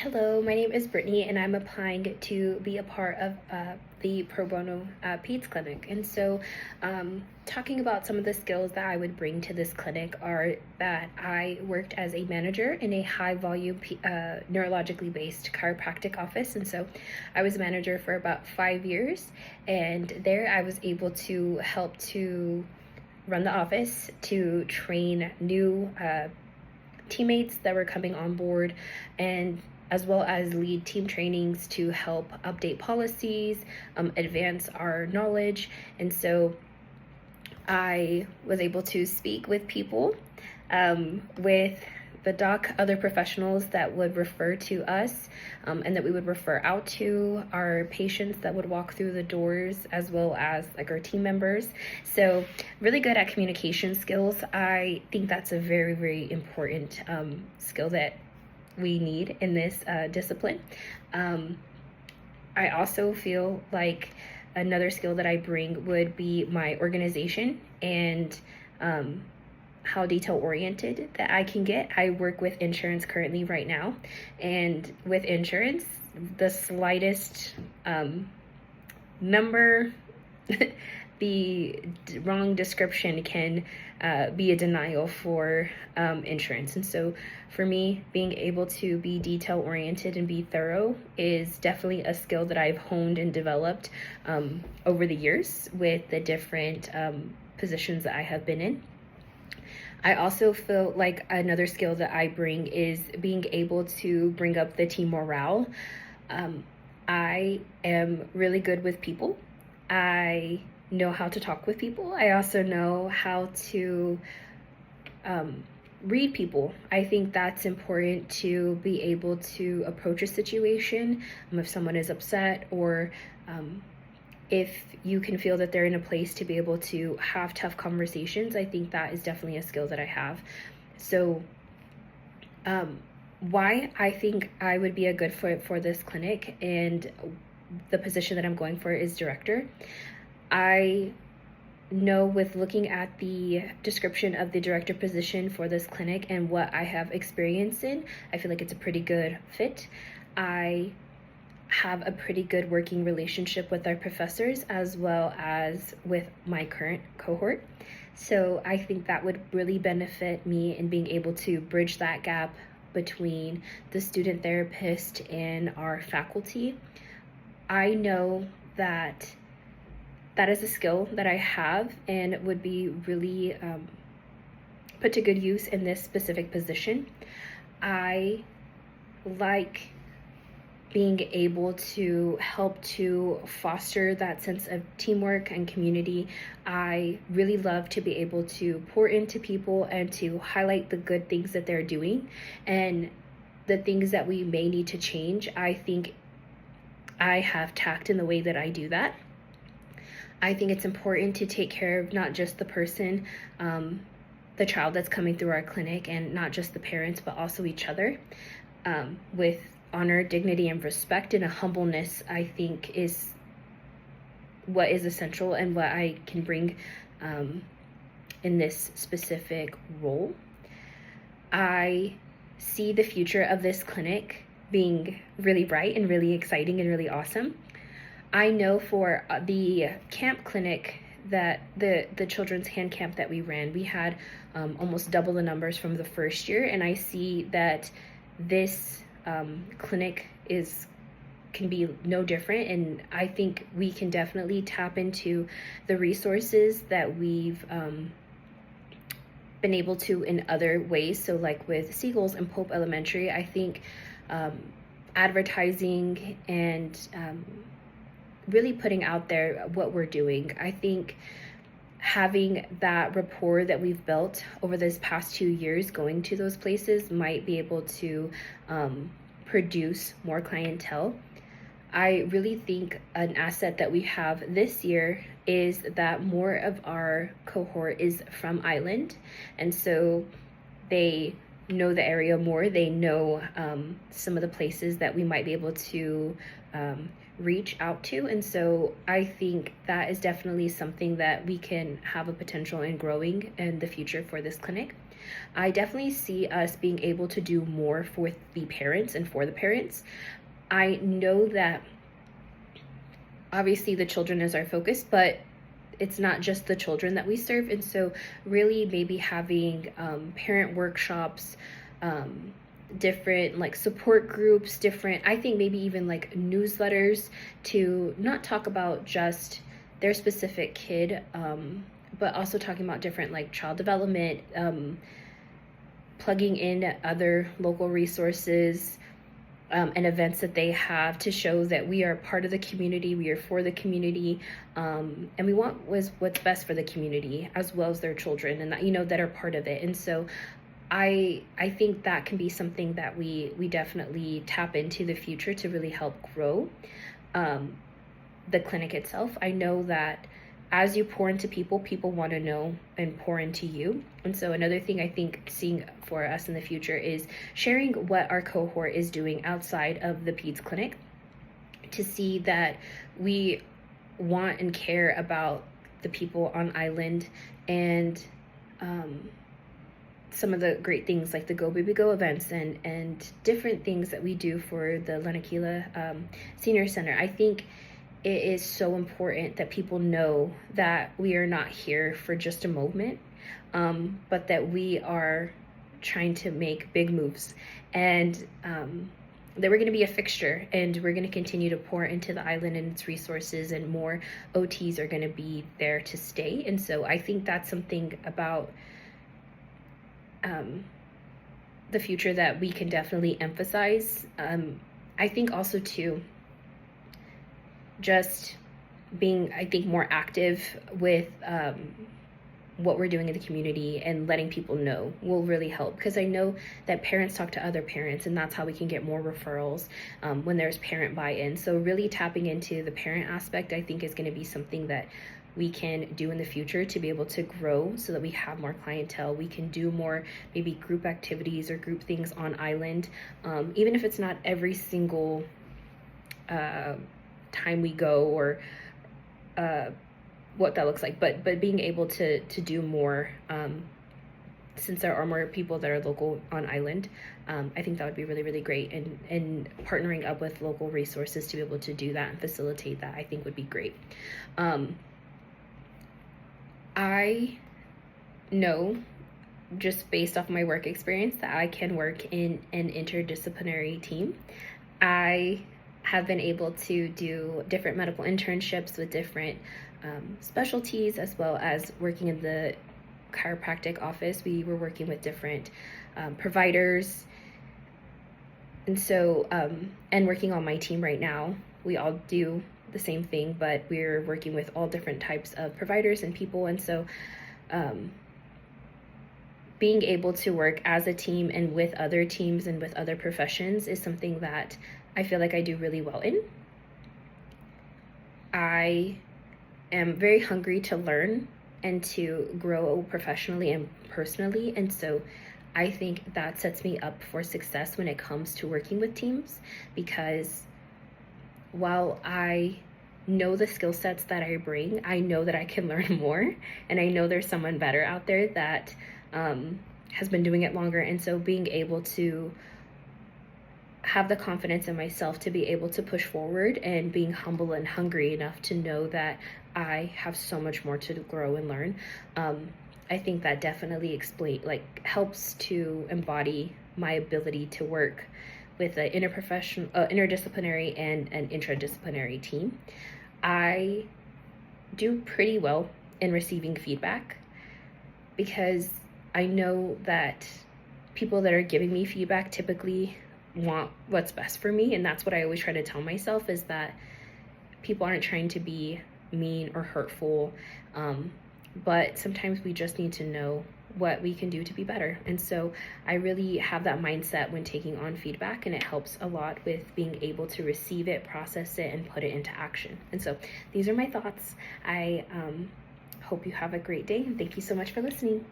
Hello, my name is Brittany, and I'm applying to be a part of the pro bono PEDS clinic. And so, talking about some of the skills that I would bring to this clinic are that I worked as a manager in a high volume neurologically based chiropractic office. And so, I was a manager for about 5 years, and there I was able to help to run the office, to train new teammates that were coming on board, and as well as lead team trainings to help update policies, advance our knowledge. And so I was able to speak with people, with the doc, other professionals that would refer to us, and that we would refer out to our patients that would walk through the doors, as well as like our team members. So really good at communication skills. I think that's a very, very important skill that we need in this discipline. I also feel like another skill that I bring would be my organization and how detail oriented that I can get. I work with insurance currently right now, and with insurance, the slightest number, the wrong description can be a denial for insurance. And so for me, being able to be detail oriented and be thorough is definitely a skill that I've honed and developed over the years with the different positions that I have been in. I also feel like another skill that I bring is being able to bring up the team morale. I am really good with people. I know how to talk with people. I also know how to read people. I think that's important to be able to approach a situation if someone is upset, or if you can feel that they're in a place to be able to have tough conversations. I think that is definitely a skill that I have. So why I think I would be a good fit for this clinic and the position that I'm going for is director. I know with looking at the description of the director position for this clinic and what I have experienced in, I feel like it's a pretty good fit. I have a pretty good working relationship with our professors as well as with my current cohort. So I think that would really benefit me in being able to bridge that gap between the student therapist and our faculty. I know that that is a skill that I have and would be really put to good use in this specific position. I like being able to help to foster that sense of teamwork and community. I really love to be able to pour into people and to highlight the good things that they're doing and the things that we may need to change. I think I have tact in the way that I do that. I think it's important to take care of not just the person, the child that's coming through our clinic, and not just the parents, but also each other, with honor, dignity, and respect, and a humbleness. I think is what is essential and what I can bring in this specific role. I see the future of this clinic being really bright and really exciting and really awesome. I know for the camp clinic that the children's hand camp that we ran, we had almost double the numbers from the first year, and I see that this clinic can be no different, and I think we can definitely tap into the resources that we've been able to in other ways. So like with Seagulls and Pope Elementary, I think advertising and really putting out there what we're doing. I think having that rapport that we've built over this past 2 years going to those places might be able to produce more clientele. I really think an asset that we have this year is that more of our cohort is from Island, and so they know the area more. They know some of the places that we might be able to reach out to, and so I think that is definitely something that we can have a potential in growing in the future for this clinic. I definitely see us being able to do more with the parents and for the parents. I know that obviously the children is our focus, but it's not just the children that we serve. And so really maybe having parent workshops, different like support groups, different, I think maybe even like newsletters to not talk about just their specific kid, but also talking about different like child development, plugging in other local resources, and events that they have to show that we are part of the community, we are for the community, and we want what's best for the community as well as their children, and that, you know, that are part of it. And so I think that can be something that we definitely tap into the future to really help grow the clinic itself. I know that as you pour into people, people want to know and pour into you. And so another thing I think seeing for us in the future is sharing what our cohort is doing outside of the PEDS clinic, to see that we want and care about the people on island, and some of the great things like the Go Baby Go events and different things that we do for the Lanakila Senior Center. I think it is so important that people know that we are not here for just a moment, but that we are trying to make big moves, and that we're going to be a fixture, and we're going to continue to pour into the island and its resources, and more OTs are going to be there to stay. And so I think that's something about the future that we can definitely emphasize. I think also too, just being, I think, more active with what we're doing in the community and letting people know will really help, because I know that parents talk to other parents, and that's how we can get more referrals when there's parent buy-in. So really tapping into the parent aspect, I think, is going to be something that we can do in the future to be able to grow, so that we have more clientele. We can do more maybe group activities or group things on island, even if it's not every single time we go, or what that looks like, but being able to do more, since there are more people that are local on island. I think that would be really, really great, and partnering up with local resources to be able to do that and facilitate that, I think, would be great. I know, just based off my work experience, that I can work in an interdisciplinary team. I have been able to do different medical internships with different specialties, as well as working in the chiropractic office. We were working with different providers, and so and working on my team right now, we all do the same thing, but we're working with all different types of providers and people. And so being able to work as a team and with other teams and with other professions is something that I feel like I do really well in. I am very hungry to learn and to grow professionally and personally, and so I think that sets me up for success when it comes to working with teams, because while I know the skill sets that I bring, I know that I can learn more, and I know there's someone better out there that has been doing it longer. And so being able to have the confidence in myself to be able to push forward, and being humble and hungry enough to know that I have so much more to grow and learn, I think that definitely helps to embody my ability to work with an interdisciplinary and an intradisciplinary team. I do pretty well in receiving feedback, because I know that people that are giving me feedback typically want what's best for me, and that's what I always try to tell myself, is that people aren't trying to be mean or hurtful, but sometimes we just need to know what we can do to be better. And so I really have that mindset when taking on feedback, and it helps a lot with being able to receive it, process it, and put it into action. And so these are my thoughts. I hope you have a great day, and thank you so much for listening.